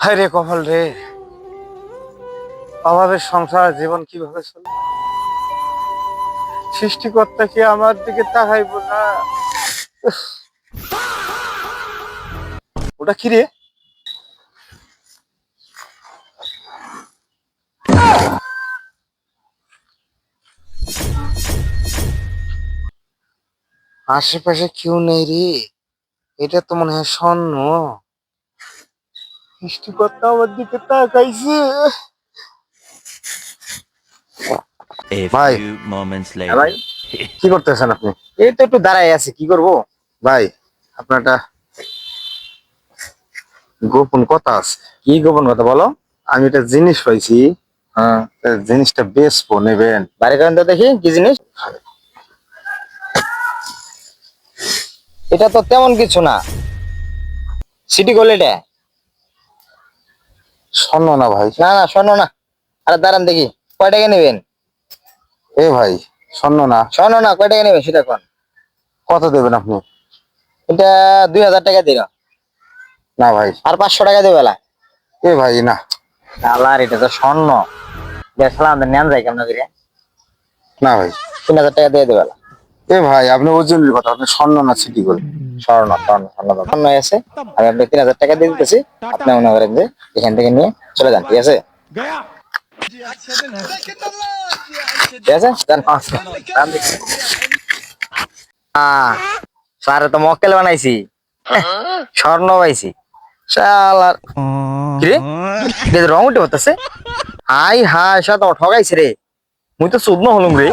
হায় রে কপাল রে, অভাবের সংসার জীবন কিভাবে চলে। সৃষ্টিকর্তা কি আমার দিকে তাকাইবো না? উফ, ওটা কি রে? আশেপাশে কেউ নেই রে। এটা তো মনে হয় স্বর্ণ। সৃষ্টিকর্তা আমার দিকে তাকাইছে। A ভাই, few moments হ্যাঁ ভাই, later. কি করতেছেন আপনি? এই তো একটু দাঁড়াই আছি, কি করব? ভাই, আপনার একটা গোপন কথা আছে। কি গোপন কথা বলো? আমি একটা জিনিস পাইছি। হ্যাঁ, জিনিসটা বেচবো, নেবেন? বাইরে করেন তো দেখি কি জিনিস। এটা তো তেমন কিছু না। সিটি গোল্ড এটা? স্বর্ণ না ভাই। না না, স্বর্ণ না। আরে দাঁড়ান দেখি, কয় টাকা নেবেন? এ ভাই, স্বর্ণ না। স্বর্ণ না, কয় টাকা নেবেন সেটা কোন। কত দেবেন আপনি? এটা 2000 টাকা দিল। না ভাই। আর 500 টাকা দেবেলা। এ ভাই না। আল্লাহর, এটা তো স্বর্ণ। দেখলাম নেন যায় কেমন করে। না ভাই। 3000 টাকা দিয়ে দেবেলা। এ ভাই, আপনি ওজনের কথা, আপনি স্বর্ণ না সিটি গোল্ড। স্বর্ণ স্বর্ণ স্বর্ণ স্বর্ণ আছে। আমি আপনি 3000 টাকা দিয়ে দিতেছি। আপনি মনে করেন যে এখান থেকে নিয়ে চলে যান, ঠিক আছে? ঠিক আছে, যান। যান দেখি। স্যার তো মক্কেল বানাইছি, স্বর্ণ পাইছি। শালার, কিরে এটা রং উঠে হতেছে। হাই হাই, সাথে ঠগাইছে রে। মুই তো চোদ্দ হলুম রে।